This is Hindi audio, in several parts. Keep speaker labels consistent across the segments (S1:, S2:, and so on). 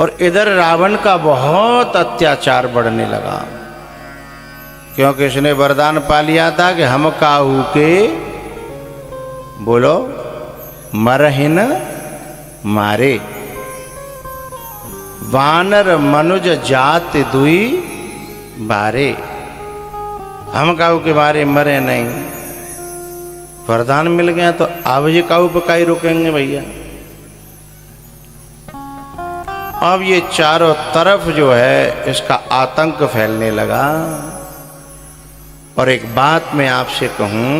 S1: और इधर रावण का बहुत अत्याचार बढ़ने लगा, क्योंकि इसने वरदान पा लिया था कि हम काहू के बोलो मरहिन मारे, वानर मनुज जात दुई बारे। हम काहू के मारे मरे नहीं, वरदान मिल गया तो अब ये काहू पे काई रोकेंगे भैया। अब ये चारों तरफ जो है इसका आतंक फैलने लगा। और एक बात मैं आपसे कहूं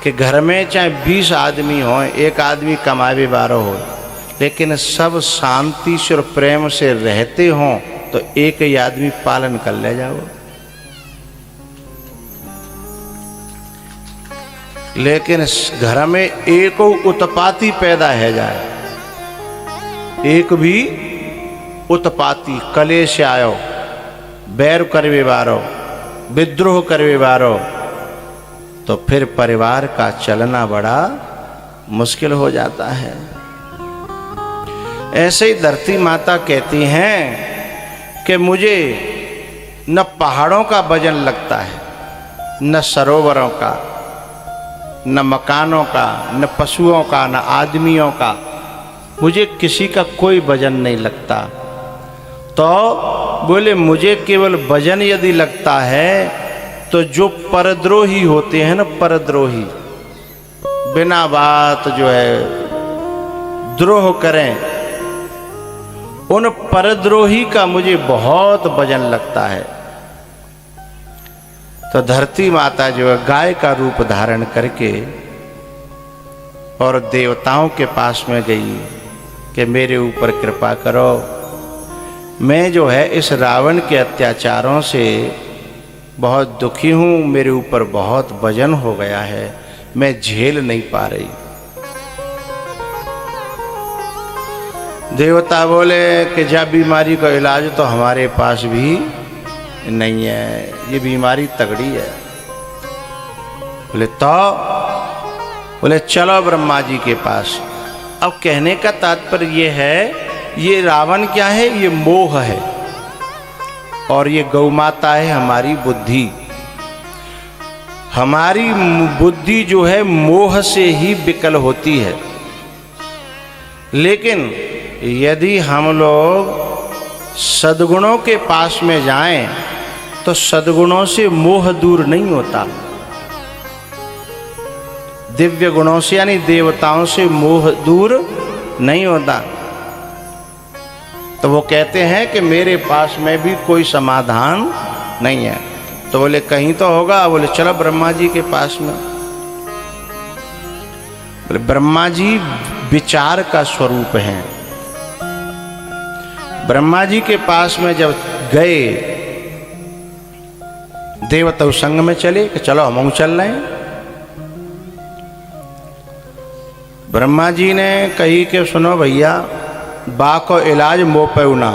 S1: कि घर में चाहे 20 आदमी हो, एक आदमी कमावे 12 हो, लेकिन सब शांति से और प्रेम से रहते हों तो एक ही आदमी पालन कर ले जाओ। लेकिन घर में एक उत्पाती पैदा है जाए, एक भी उत्पाती कलेश आयो, बैर करवे वारो, विद्रोह करवे वारो, तो फिर परिवार का चलना बड़ा मुश्किल हो जाता है। ऐसे ही धरती माता कहती हैं कि मुझे न पहाड़ों का वजन लगता है, न सरोवरों का, न मकानों का, न पशुओं का, न आदमियों का, मुझे किसी का कोई वजन नहीं लगता। तो बोले मुझे केवल वजन यदि लगता है तो जो परद्रोही होते हैं ना, परद्रोही बिना बात जो है द्रोह करें, उन परद्रोही का मुझे बहुत वजन लगता है। तो धरती माता जो है गाय का रूप धारण करके और देवताओं के पास में गई कि मेरे ऊपर कृपा करो, मैं जो है इस रावण के अत्याचारों से बहुत दुखी हूँ, मेरे ऊपर बहुत वजन हो गया है, मैं झेल नहीं पा रही। देवता बोले कि जब बीमारी का इलाज तो हमारे पास भी नहीं है, ये बीमारी तगड़ी है। बोले तो बोले चलो ब्रह्मा जी के पास। अब कहने का तात्पर्य ये है, ये रावण क्या है, ये मोह है, और ये गौ माता है हमारी बुद्धि। हमारी बुद्धि जो है मोह से ही विकल होती है। लेकिन यदि हम लोग सद्गुणों के पास में जाएं तो सद्गुणों से मोह दूर नहीं होता। दिव्य गुणों से यानी देवताओं से मोह दूर नहीं होता। तो वो कहते हैं कि मेरे पास में भी कोई समाधान नहीं है। तो बोले कहीं तो होगा। बोले चलो ब्रह्मा जी के पास में। बोले ब्रह्मा जी विचार का स्वरूप हैं। ब्रह्मा जी के पास में जब गए, देवता संग में चले कि चलो हम चल रहे हैं। ब्रह्मा जी ने कही कि सुनो भैया, बा को इलाज मोपेना,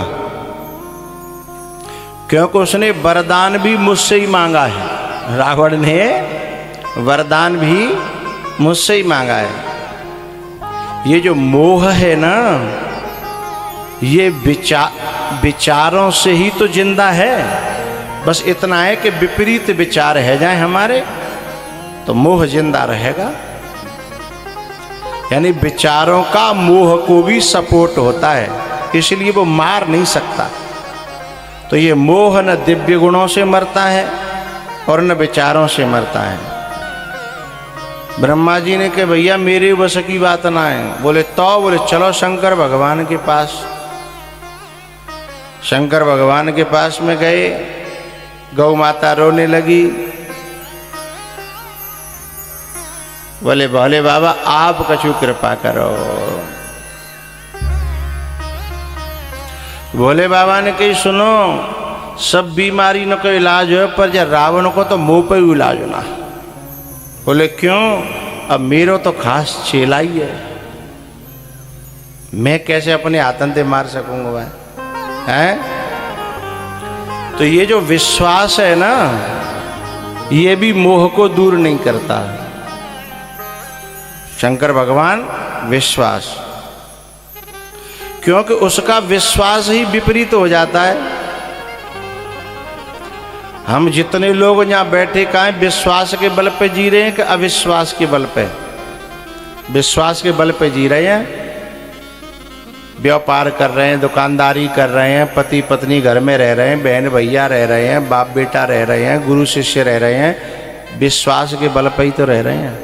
S1: क्योंकि उसने वरदान भी मुझसे ही मांगा है। रावण ने वरदान भी मुझसे ही मांगा है। ये जो मोह है ना, ये विचारों से ही तो जिंदा है। बस इतना है कि विपरीत विचार है जाए हमारे तो मोह जिंदा रहेगा। यानी विचारों का मोह को भी सपोर्ट होता है, इसलिए वो मार नहीं सकता। तो ये मोह न दिव्य गुणों से मरता है और न विचारों से मरता है। ब्रह्मा जी ने कहा भैया मेरे बस की बात ना है। बोले तो बोले चलो शंकर भगवान के पास। शंकर भगवान के पास में गए। गौ माता रोने लगी। बोले भोले बाबा आप कछु कृपा करो। भोले बाबा ने कही सुनो, सब बीमारी न कोई इलाज हो, पर जब रावण को तो मुंह पे ही इलाज होना। बोले क्यों? अब मेरो तो खास चेला ही है, मैं कैसे अपने आतंक से मार सकूंगा भाई? हैं? तो ये जो विश्वास है ना, ये भी मोह को दूर नहीं करता। शंकर भगवान विश्वास, क्योंकि उसका विश्वास ही विपरीत हो जाता है। हम जितने लोग यहाँ बैठे कहाँ विश्वास के बल पे जी रहे हैं कि अविश्वास के बल पे? विश्वास के बल पे जी रहे हैं। व्यापार कर रहे हैं, दुकानदारी कर रहे हैं, पति पत्नी घर में रह रहे हैं, बहन भैया रह रहे हैं, बाप बेटा रह रहे हैं, गुरु शिष्य रह रहे हैं, विश्वास के बल पर ही तो रह रहे हैं।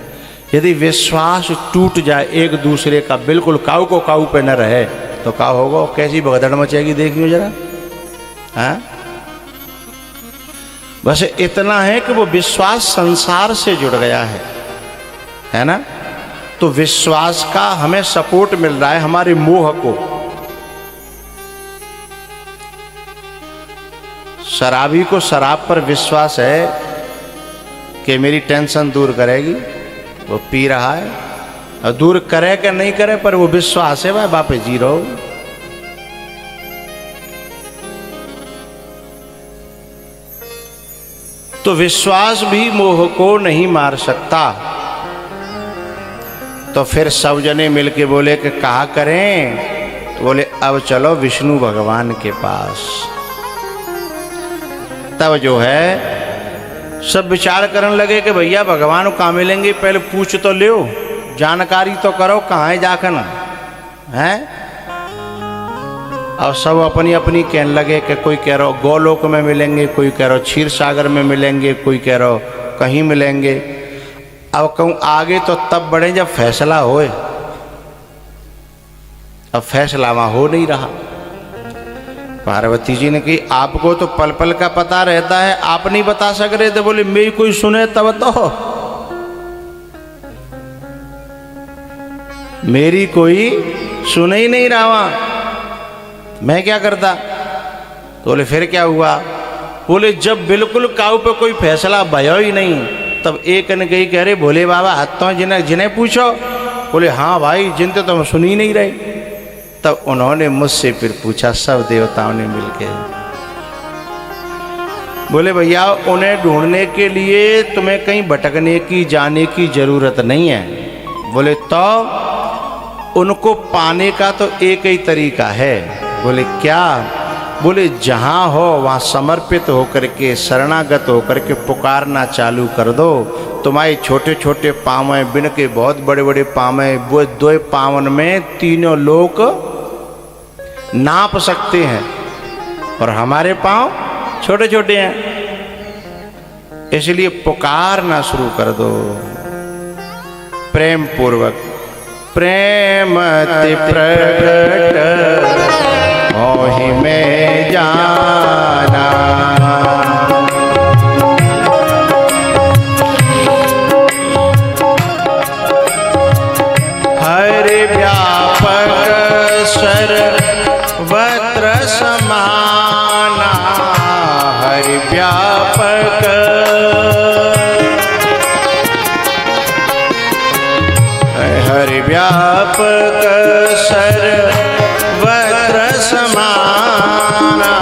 S1: यदि विश्वास टूट जाए एक दूसरे का, बिल्कुल काऊ को काऊ पे न रहे तो क्या होगा? कैसी भगदड़ मचेगी देखियो जरा। हाँ, बस इतना है कि वो विश्वास संसार से जुड़ गया है ना। तो विश्वास का हमें सपोर्ट मिल रहा है हमारे मोह को। शराबी को शराब पर विश्वास है कि मेरी टेंशन दूर करेगी, वो पी रहा है, और दूर करे कि नहीं करे पर वो विश्वास है, भाई बापे जी रहो। तो विश्वास भी मोह को नहीं मार सकता। तो फिर सब जने मिलके बोले कि कहा करें? तो बोले अब चलो विष्णु भगवान के पास। तब जो है सब विचार करने लगे कि भैया भगवान को कहाँ मिलेंगे, पहले पूछ तो लो, जानकारी तो करो कहाँ है जाकर ना है। और सब अपनी अपनी कहने लगे कि कोई कह रहा गोलोक में मिलेंगे, कोई कह रहा क्षीर सागर में मिलेंगे, कोई कह रहा कहीं मिलेंगे। अब कहूँ आगे तो तब बढ़े जब फैसला होए। अब फैसला वहाँ हो नहीं रहा। पार्वती जी ने कही आपको तो पल पल का पता रहता है, आप नहीं बता सक रहे थे? बोले मेरी कोई सुने तब तो, मेरी कोई सुने ही नहीं रहा, मैं क्या करता? तो बोले फिर क्या हुआ? बोले जब बिल्कुल काऊ पे कोई फैसला भयो ही नहीं, तब एक ने कही कह रहे भोले बाबा हाथों जिन्हें जिन्हें पूछो। बोले हाँ भाई, जिनते तो हम सुन ही नहीं रहे। तब उन्होंने मुझसे फिर पूछा, सब देवताओं ने मिलके। बोले भैया उन्हें ढूंढने के लिए तुम्हें कहीं भटकने की जाने की जरूरत नहीं है। बोले तो उनको पाने का तो एक ही तरीका है। बोले क्या? बोले जहाँ हो वहाँ समर्पित होकर के, शरणागत होकर के पुकारना चालू कर दो। तुम्हारे छोटे छोटे पाँव हैं, बिन के बहुत बड़े बड़े पाँव हैं, वो दो पावन में तीनों लोग नाप सकते हैं, और हमारे पाँव छोटे छोटे हैं। इसलिए पुकारना शुरू कर दो प्रेम पूर्वक। प्रेम ते प्रगट मोहि में जाना, हरि व्यापक सर्वत्र समाना, हरि व्यापक हरि व्यापक सर्वत्र समाना,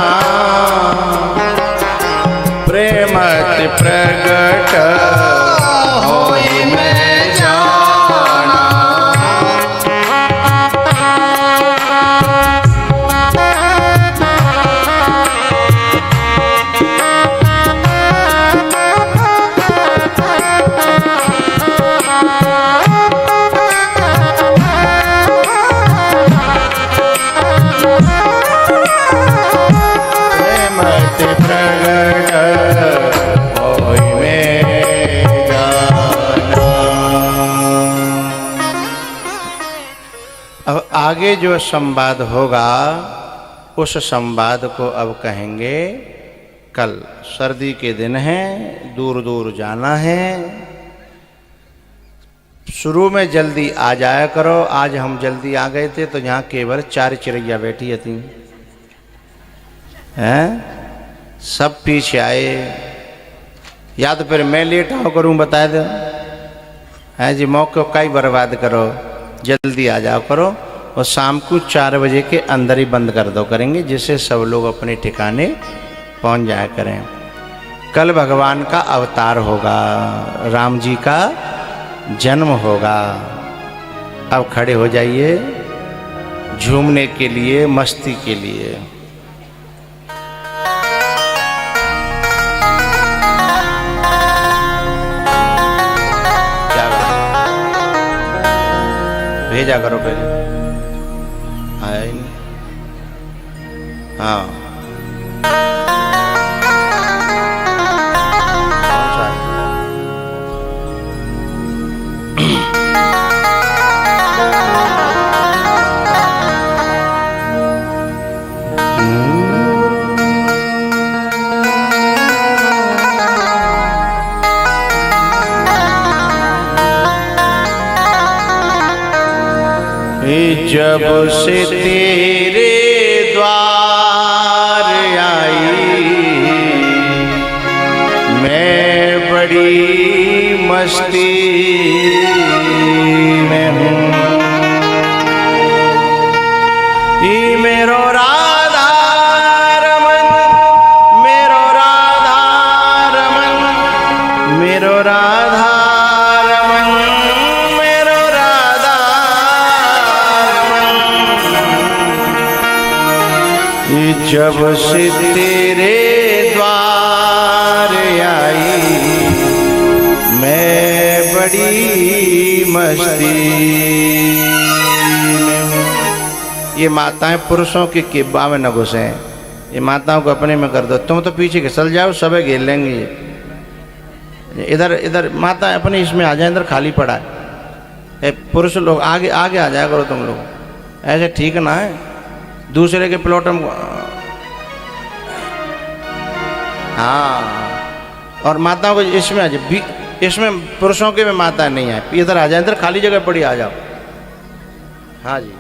S1: प्रेमति प्रगट होहि में जाना। अब आगे जो संवाद होगा उस संवाद को अब कहेंगे कल। सर्दी के दिन हैं, दूर दूर जाना है। शुरू में जल्दी आ जाया करो। आज हम जल्दी आ गए थे तो यहाँ केवल 4 चिड़ैया बैठी थी हैं, सब पीछे आए। या तो फिर मैं लेट आओ करूँ, बता दो हैं जी, मौके का ही बर्बाद करो। जल्दी आ जाओ करो, और शाम को 4 बजे के अंदर ही बंद कर दो करेंगे, जिससे सब लोग अपने ठिकाने पहुंच जाया करें। कल भगवान का अवतार होगा, राम जी का जन्म होगा। अब खड़े हो जाइए, झूमने के लिए, मस्ती के लिए। क्या भेजा करो पहले, आया ही नहीं। हाँ जब से तेरे द्वार आई मैं बड़ी मस्ती में हूँ। ये मेरो राधा रमन, मेरो राधा रमन, मेरो राधा रमन, मेरो राधा रमन। जब से तेरे द्वार आई मैं बड़ी मस्ती में हूँ। ये माताएं पुरुषों की किब्बा में न घुसे, ये माताओं को अपने में कर दो। तुम तो पीछे खिसल जाओ, सबे घेर लेंगे। इधर इधर माता अपने इसमें आ जाए, इधर खाली पड़ा है। पुरुष लोग आगे आगे आ जाया करो तुम लोग, ऐसे ठीक ना है। दूसरे के प्लॉट में हाँ, और माताओं को इसमें आ जाए, इसमें पुरुषों के में माता नहीं है। इधर आ जाए, इधर खाली जगह पड़ी, आ जाओ। हाँ जी।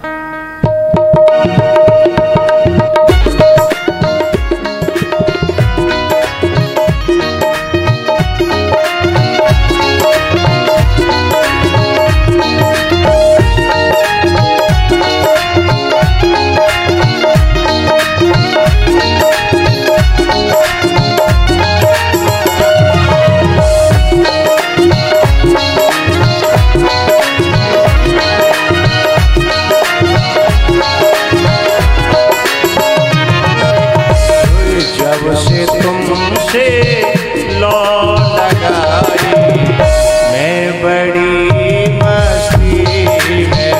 S1: तुमसे लो लगाई मैं बड़ी मस्ती में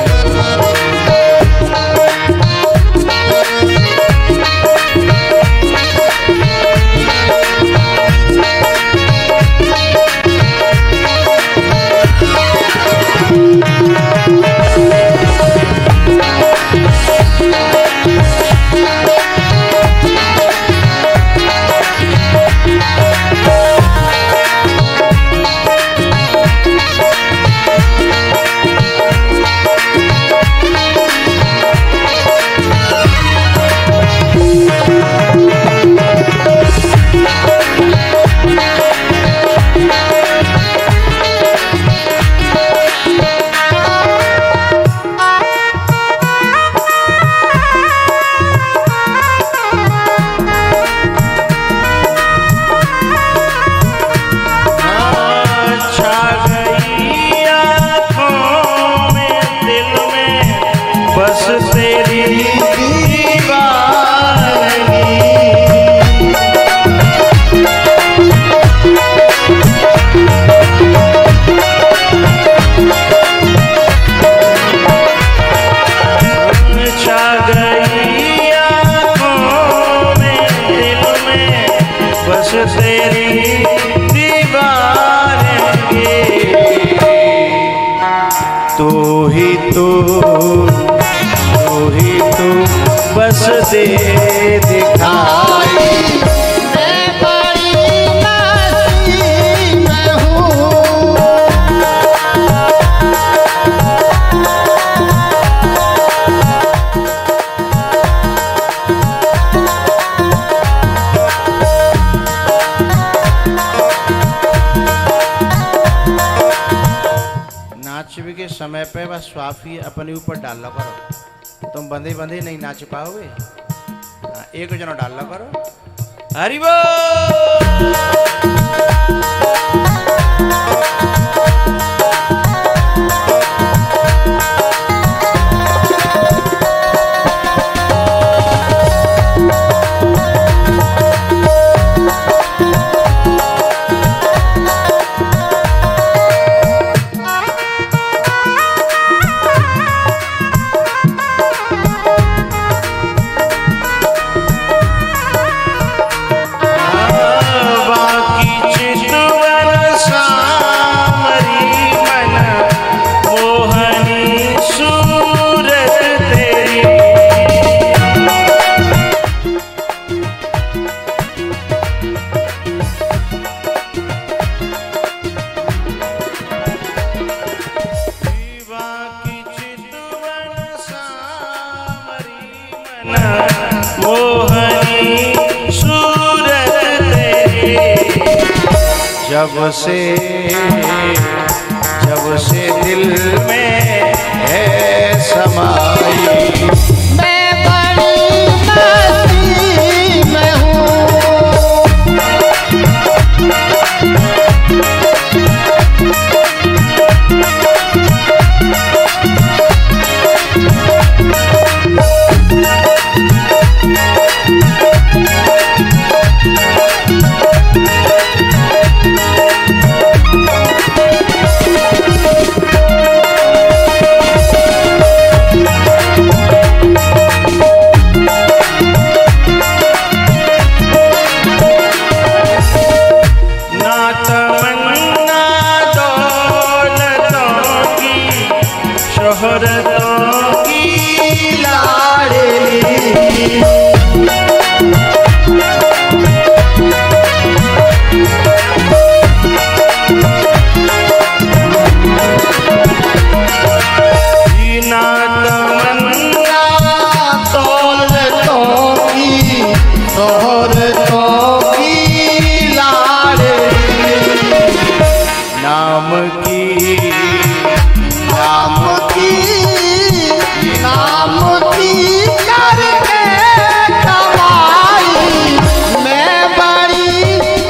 S1: बस दे दिखाई मैं बड़ी मस्ती में हूँ। नाचने के समय पे बस स्वाफी अपने ऊपर डालना करो, तुम बंधे बंधे नहीं नाच पाओगे। एक जना डालना करो। हरि बोल। मोहनी सूरत तेरी, जब से दिल में है समाई।
S2: मैं बड़ी मस्ती में हूँ,
S1: शोहरतों की लाडली, ना तमन्ना दौलतों की, शोहरतों की लाडली, नाम की
S2: करके कमाई। मैं बड़ी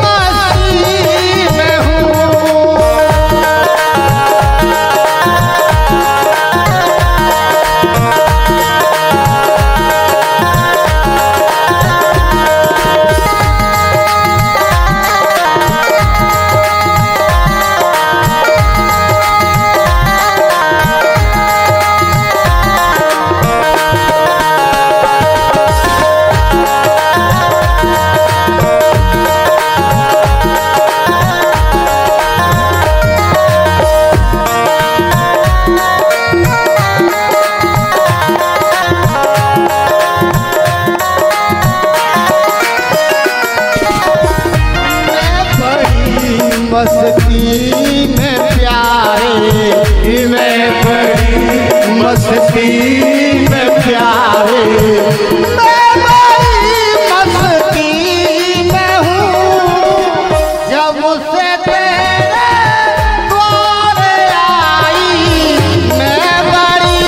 S2: मस्ती में हूँ, मस्ती में प्यारे, मैं बड़ी मस्ती में प्यारे, मैं बड़ी मस्ती में हूँ, जब से तेरे द्वार आई। मैं बड़ी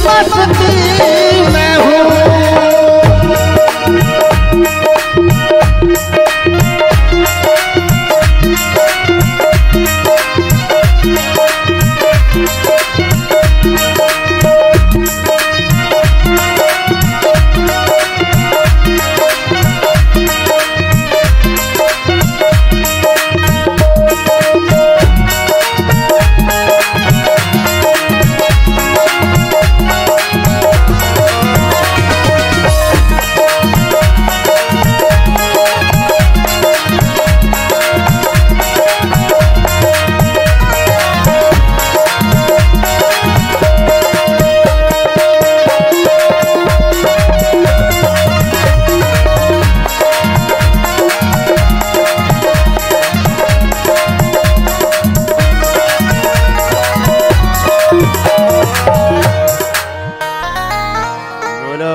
S2: मस्ती में हूँ,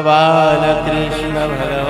S1: बाल कृष्ण भगवान।